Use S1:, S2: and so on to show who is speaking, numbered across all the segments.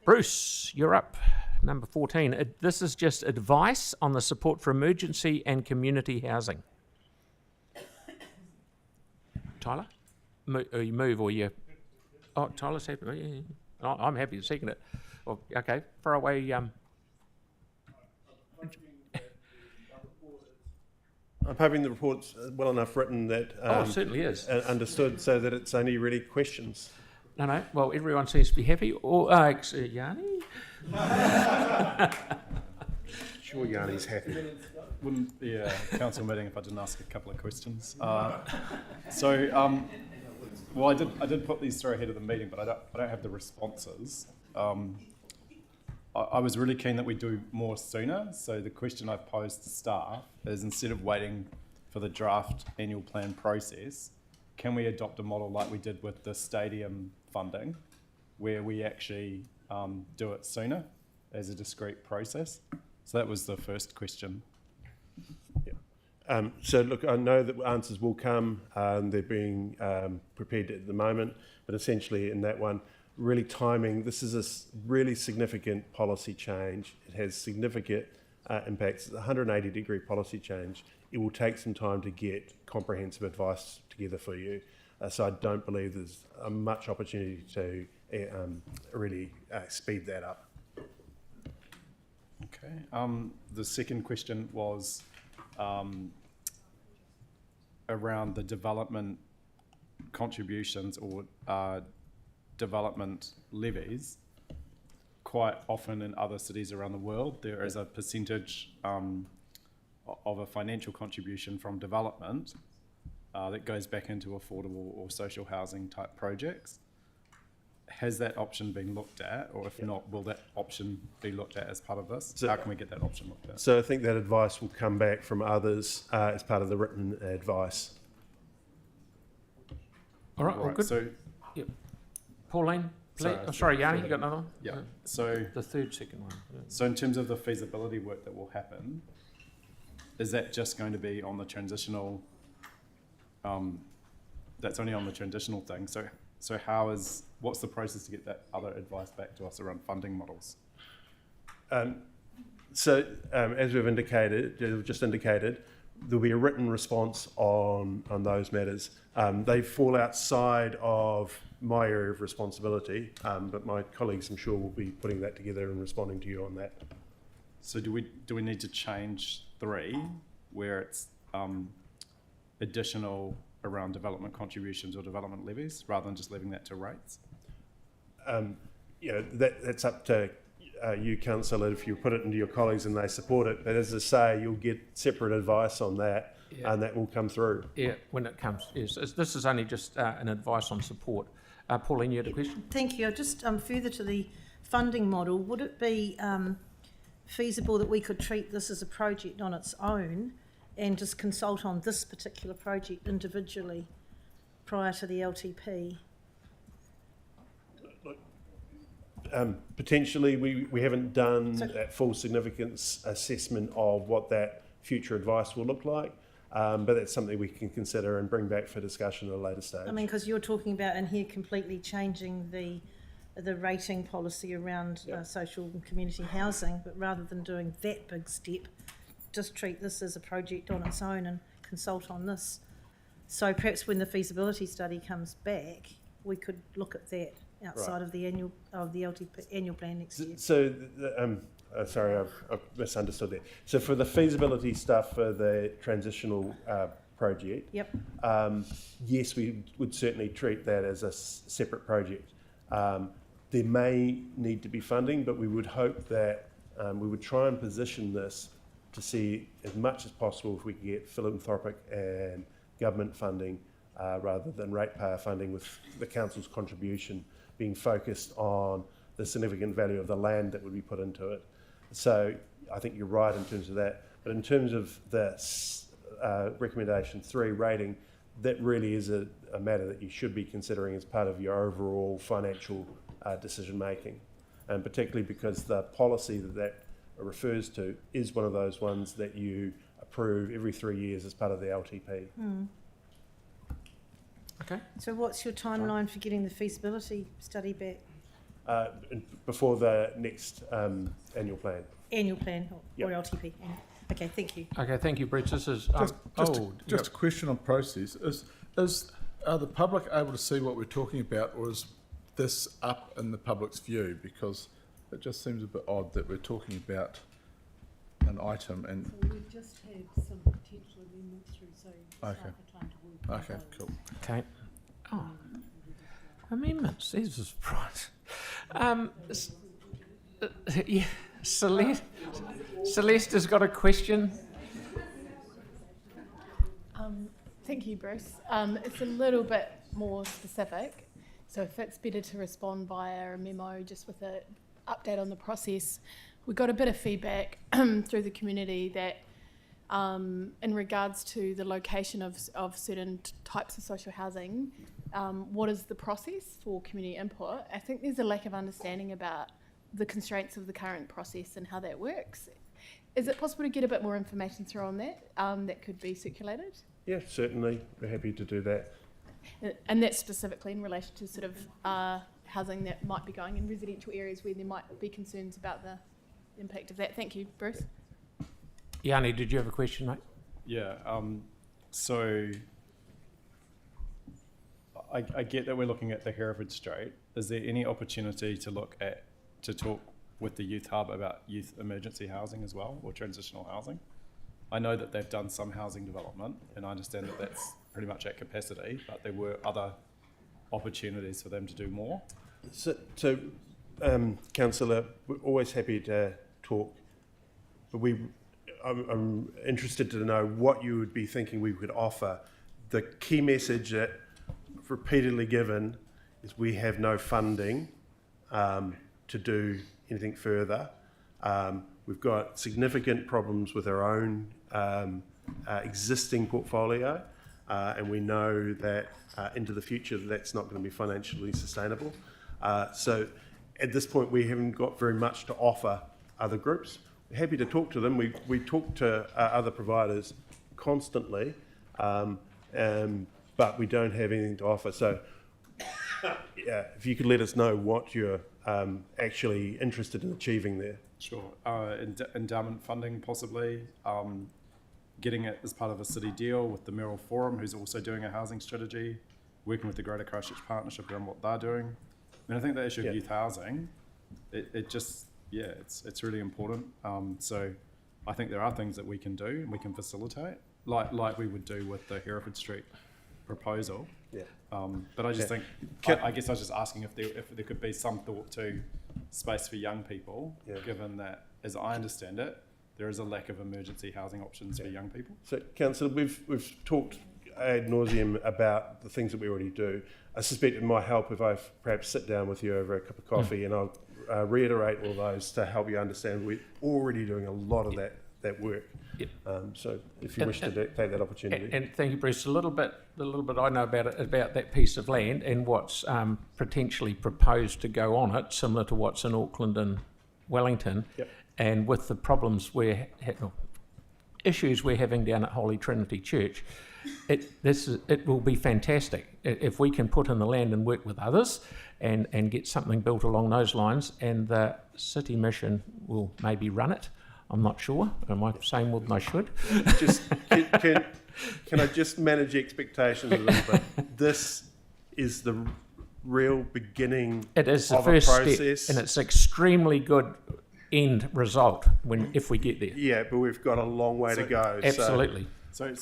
S1: Bruce, you're up. Number 14. This is just advice on the support for emergency and community housing. Tyler? You move or you... Oh, Tyler's happy. Oh, I'm happy to second it. Well, okay, throw away...
S2: I'm hoping the report's well enough written that...
S1: it certainly is.
S2: Understood, so that it's only really questions.
S1: No. Well, everyone seems to be happy. Or, Yanni?
S2: Sure, Yanni's happy.
S3: Wouldn't be a council meeting if I didn't ask a couple of questions. Well, I did put these through ahead of the meeting, but I don't have the responses. I was really keen that we do more sooner. So the question I've posed to staff is, instead of waiting for the draft annual plan process, can we adopt a model like we did with the stadium funding, where we actually do it sooner as a discrete process? So that was the first question.
S2: So look, I know that answers will come. They're being prepared at the moment, but essentially in that one, really timing, this is a really significant policy change. It has significant impacts. It's a 180-degree policy change. It will take some time to get comprehensive advice together for you. So I don't believe there's much opportunity to really speed that up.
S3: Okay. The second question was around the development contributions or development levies. Quite often in other cities around the world, there is a percentage of a financial contribution from development that goes back into affordable or social housing type projects. Has that option been looked at, or if not, will that option be looked at as part of this? So, how can we get that option looked at?
S2: So I think that advice will come back from others as part of the written advice.
S1: All right, well, good.
S3: So,
S1: yep. Pauline, please. Sorry, Yanni, you got another one?
S3: Yeah. So
S1: the second one. Yeah.
S3: So in terms of the feasibility work that will happen, is that just going to be on the transitional? That's only on the transitional thing. So what's the process to get that other advice back to us around funding models?
S2: As we've just indicated, there'll be a written response on those matters. They fall outside of my area of responsibility, but my colleagues, I'm sure, will be putting that together and responding to you on that.
S3: So do we need to change 3 where it's additional around development contributions or development levies, rather than just leaving that to rates?
S2: That's up to you, councillor, if you put it into your colleagues and they support it. But as I say, you'll get separate advice on that, and that will come through. Yeah,
S1: when it comes. Yes, this is only just an advice on support. Pauline, you had a question?
S4: Thank you. Just further to the funding model, would it be feasible that we could treat this as a project on its own and just consult on this particular project individually prior to the LTP?
S2: Potentially, we haven't done that full significance assessment of what that future advice will look like, but that's something we can consider and bring back for discussion at a later stage.
S4: I mean, because you're talking about in here completely changing the rating policy around social and community housing, but rather than doing that big step, just treat this as a project on its own and consult on this. So perhaps when the feasibility study comes back, we could look at that outside of the LTP annual plan next year.
S2: So, sorry, I've misunderstood that. So for the feasibility stuff for the transitional project, yes, we would certainly treat that as a separate project. There may need to be funding, but we would hope that we would try and position this to see as much as possible if we can get philanthropic and government funding rather than ratepayer funding, with the council's contribution being focused on the significant value of the land that would be put into it. So I think you're right in terms of that. But in terms of the recommendation 3 rating, that really is a matter that you should be considering as part of your overall financial decision making. And particularly because the policy that refers to is one of those ones that you approve every 3 years as part of the LTP.
S1: Okay.
S4: So what's your timeline for getting the feasibility study back?
S2: before the next annual plan.
S4: Annual plan or
S2: Yep.
S4: LTP. Okay, thank you.
S1: Okay, thank you, Bruce. This is
S5: Just a question on process. Are the public able to see what we're talking about, or is this up in the public's view? Because it just seems a bit odd that we're talking about an item and.
S6: So we've just had some potential amendments through, so it's
S5: Okay.
S6: time for time to work.
S5: Okay, cool.
S1: Okay. Oh, amendments. These are surprise. Yeah, Celeste has got a question.
S7: Thank you, Bruce. It's a little bit more specific, so if it's better to respond via a memo just with an update on the process. We got a bit of feedback through the community that in regards to the location of certain types of social housing, what is the process for community input? I think there's a lack of understanding about the constraints of the current process and how that works. Is it possible to get a bit more information through on that that could be circulated?
S2: Yeah, certainly. We're happy to do that.
S7: And that's specifically in relation to sort of housing that might be going in residential areas where there might be concerns about the impact of that. Thank you, Bruce.
S1: Yanni, did you have a question, mate?
S3: Yeah, so I get that we're looking at the Hereford Street. Is there any opportunity to talk with the Youth Hub about youth emergency housing as well, or transitional housing? I know that they've done some housing development, and I understand that that's pretty much at capacity, but there were other opportunities for them to do more.
S2: So Councillor, we're always happy to talk, but I'm interested to know what you would be thinking we could offer. The key message that I've repeatedly given is we have no funding to do anything further. We've got significant problems with our own existing portfolio, and we know that into the future that's not going to be financially sustainable. So at this point we haven't got very much to offer other groups. We're happy to talk to them. We talk to other providers constantly, but we don't have anything to offer. So yeah, if you could let us know what you're actually interested in achieving there.
S3: Sure. Endowment funding, possibly. Getting it as part of a city deal with the Merrill Forum, who's also doing a housing strategy, working with the Greater Christchurch Partnership around what they're doing. I mean, I think the issue of youth housing, it's really important. So I think there are things that we can do and we can facilitate, like we would do with the Hereford Street proposal.
S2: Yeah.
S3: But I just think, I guess I was just asking if there could be some thought to space for young people, given that, as I understand it, there is a lack of emergency housing options for young people.
S2: So, Councillor, we've talked ad nauseum about the things that we already do. I suspect it might help if I perhaps sit down with you over a cup of coffee and I'll reiterate all those to help you understand we're already doing a lot of that work.
S1: Yep.
S2: So if you wish to take that opportunity.
S1: And thank you, Bruce. A little bit I know about that piece of land and what's potentially proposed to go on it, similar to what's in Auckland and Wellington.
S2: Yep.
S1: And with the problems issues we're having down at Holy Trinity Church, it will be fantastic if we can put in the land and work with others and get something built along those lines, and the city mission will maybe run it. I'm not sure. Am I saying more than I should?
S2: Just can I just manage expectations a little bit? This is the real beginning.
S1: It is the
S2: of
S1: first
S2: a process,
S1: step, and it's extremely good end result if we get there.
S2: Yeah, but we've got a long way to go.
S1: Absolutely.
S3: So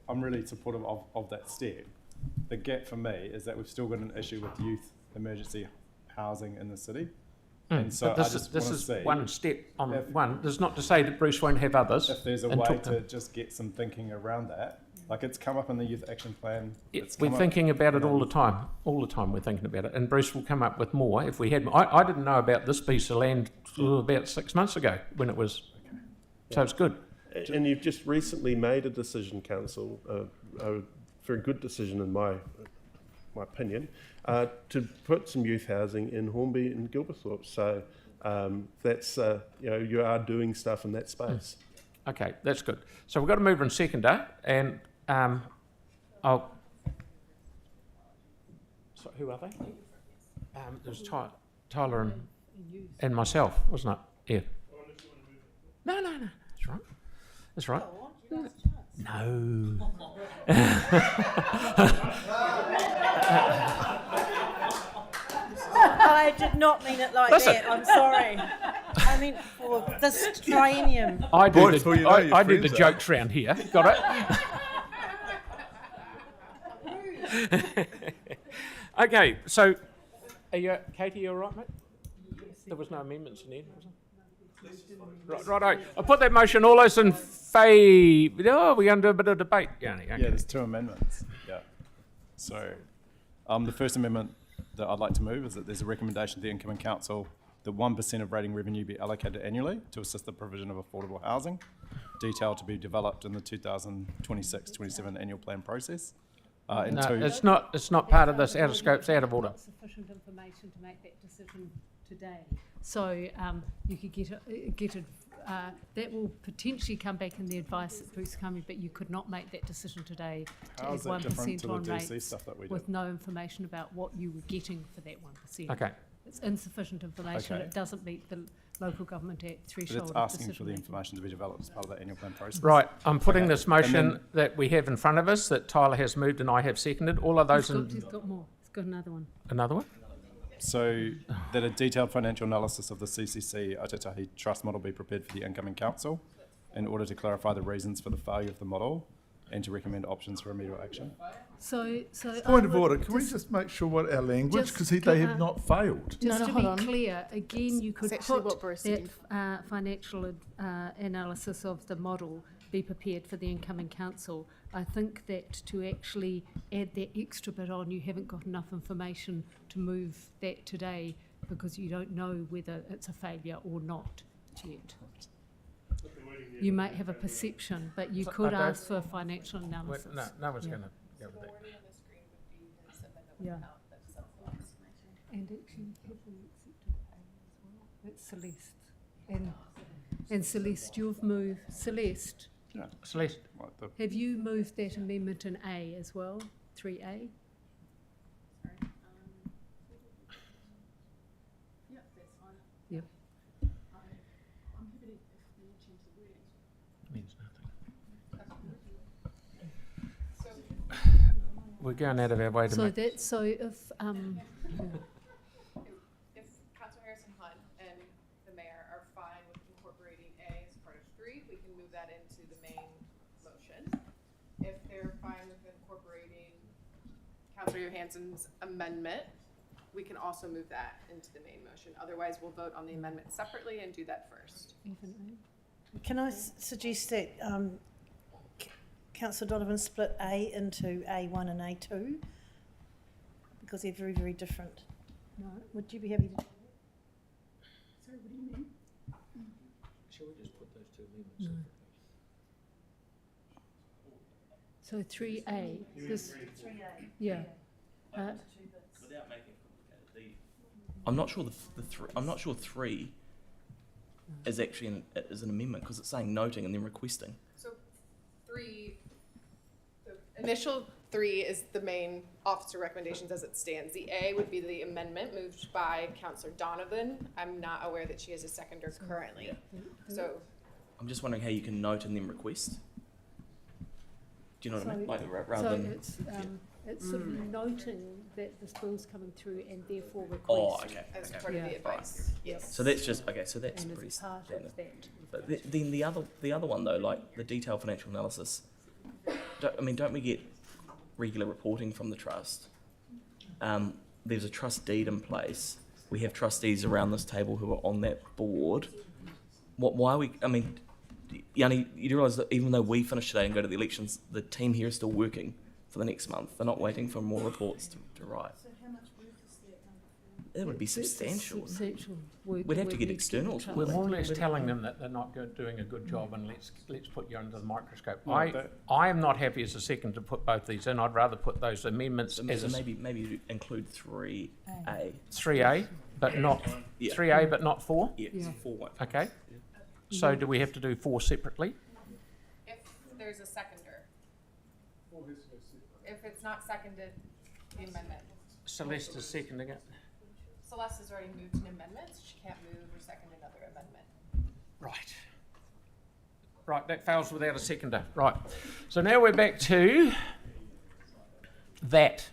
S3: I'm really supportive of that step. The gap for me is that we've still got an issue with youth emergency housing in the city. And so
S1: but this is one step on one. There's not to say that Bruce won't have others.
S3: If there's a way to just get some thinking around that, like it's come up in the Youth Action Plan.
S1: We're thinking about it all the time. All the time we're thinking about it. And Bruce will come up with more if we had more. I didn't know about this piece of land about 6 months ago when it was. Okay. So it's good.
S2: And you've just recently made a decision, Council, a very good decision in my opinion, to put some youth housing in Hornby and Gilberthorpe. So that's, you are doing stuff in that space.
S1: Okay, that's good. So we've got a mover and seconder, and who are they? There's Tyler. Tyler
S6: use.
S1: and myself, wasn't it? Yeah. No. That's right. That's right. No.
S4: I did not mean it like
S1: Listen.
S4: that. I'm sorry. I meant for this triennium.
S1: I do
S5: Boy,
S1: the,
S5: before you know,
S1: I,
S5: your
S1: I do the
S5: friends are.
S1: jokes round here. Got it? Okay, so are you, Katie, you all right, mate? There was no amendments in the end, was there? Right. I put that motion. All those in favour. Oh, we're going to do a bit of debate. Yeah,
S3: Yeah, there's two amendments. Yeah. So, the first amendment that I'd like to move is that there's a recommendation to the Incoming Council that 1% of rating revenue be allocated annually to assist the provision of affordable housing, detail to be developed in the 2026-27 annual plan process. And
S1: No,
S3: two,
S1: it's not part of this. Out of scope's out of order.
S6: Not sufficient information to make that decision today. So you could get it. That will potentially come back in the advice that Bruce coming, but you could not make that decision today to
S3: how
S6: add
S3: is that different
S6: 1%
S3: to the
S6: on
S3: DC
S6: rates
S3: stuff that we did?
S6: with no information about what you were getting for that 1%.
S1: Okay.
S6: It's insufficient information.
S3: Okay.
S6: It doesn't meet the Local Government Act
S3: But
S6: threshold
S3: it's
S6: of
S3: asking for the
S6: decision-making.
S3: information to be developed as part of that annual plan process.
S1: Right, I'm putting
S3: Okay.
S1: this motion
S3: And then-
S1: that we have in front of us, that Tyler has moved and I have seconded. All of those
S6: He's
S1: in...
S6: got more. He's got another one.
S1: Another one?
S3: So that a detailed financial analysis of the CCC Aotearoa Trust model be prepared for the incoming council in order to clarify the reasons for the failure of the model and to recommend options for remedial action.
S6: So
S5: Point of order, can we just make sure what our language,
S6: Just
S5: because they
S6: clear-
S5: have not failed.
S6: Just
S7: No,
S6: to
S7: hold
S6: be
S7: on.
S6: clear, again, you could
S7: It's actually
S6: put
S7: what Bruce
S6: that
S7: said.
S6: financial analysis of the model be prepared for the incoming council. I think that to actually add that extra bit on, you haven't got enough information to move that today because you don't know whether it's a failure or not yet. You might have a perception, but you could
S1: don't-
S6: ask for a financial analysis.
S1: No one's
S6: Yeah.
S1: going to go with that.
S6: Yeah. And actually, have we accepted A as well? That's Celeste. And Celeste, you've moved, Celeste,
S3: Yeah,
S1: Celeste,
S3: like the,
S6: have you moved that amendment in A as well? 3A? Yep.
S1: means nothing. We're going out of our way to
S6: So
S1: make...
S6: that, so if,
S8: If Councillor Harrison Hunt and the mayor are fine with incorporating A as part of 3, we can move that into the main motion. If they're fine with incorporating Councillor Johansson's amendment, we can also move that into the main motion. Otherwise, we'll vote on the amendment separately and do that first.
S6: even
S4: Can I suggest that Councillor Donovan split A into A1 and A2? Because they're very, very different. No, would you be happy to?
S6: Sorry, what do you mean?
S1: Shall we just put those two amendments
S6: No. So 3A, this,
S4: 3A.
S6: yeah.
S9: Without making it complicated, I'm not sure I'm not sure 3 is actually is an amendment because it's saying noting and then requesting.
S8: So 3, the initial 3 is the main officer recommendations as it stands. The A would be the amendment moved by Councillor Donovan. I'm not aware that she has a seconder currently. So
S9: I'm just wondering how you can note and then request. Do you know what I mean?
S6: So-
S9: Like rather
S6: So
S9: than
S6: it's sort of noting that this bill's coming through and therefore request.
S9: oh, okay,
S8: as
S9: okay.
S8: part of the
S6: Yeah.
S8: advice, yes.
S9: So that's just okay. So that's
S6: And
S9: pretty
S6: as part
S9: standard.
S6: of that.
S9: But then the other one though, like the detailed financial analysis. Don't we get regular reporting from the trust? There's a trust deed in place. We have trustees around this table who are on that board. Why are we? I mean, Yanni, you do realise that even though we finish today and go to the elections, the team here is still working for the next month. They're not waiting for more reports to write.
S4: So how much work is that?
S9: It would be
S6: It's a
S9: substantial.
S6: Substantial work.
S9: We'd have to
S6: work
S9: get
S6: needs to be
S9: externals,
S6: done.
S1: We're more or less telling them that they're not doing a good job, and let's put you under the microscope.
S3: No,
S1: I am not happy as a second to put both these in. I'd rather put those amendments
S9: So
S1: as a
S9: maybe include 3A.
S1: 3A, but not
S9: Yeah.
S1: 3A, but not 4.
S9: Yeah,
S6: Yeah.
S9: 4-1.
S1: Okay. So do we have to do 4 separately?
S8: If there's a seconder. If it's not seconded, the amendment.
S1: Celeste is seconding it.
S8: Celeste has already moved an amendment, so she can't move or second another amendment.
S1: Right. Right, that fails without a seconder. Right. So now we're back to that.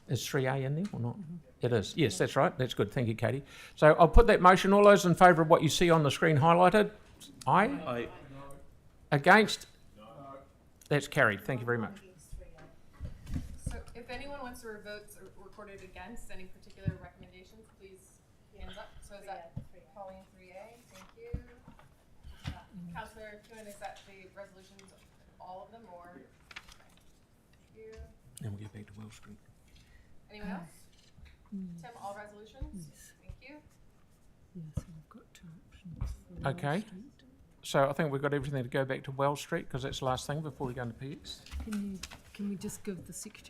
S1: Is 3A in there or not? It is. Yes, that's right. That's good. Thank you, Katie. So I'll put that motion. All those in favour of what you see on the screen highlighted? Aye. Against? That's carried. Thank you very much.
S8: So if anyone wants to vote or recorded against any particular recommendations, please hands up. So is that Pauline 3A? Thank you. Councillor Kuhn, is that the resolutions, all of them, or? Thank you.
S1: And we'll get back to Wells Street.
S8: Anyone else? Tim, all resolutions? Thank you.
S6: Yeah, so we've got two options. for
S1: Okay.
S6: Wall Street.
S1: So I think we've got everything to go back to Wells Street because that's the last thing before we go into PX.
S6: Can we just give the secretary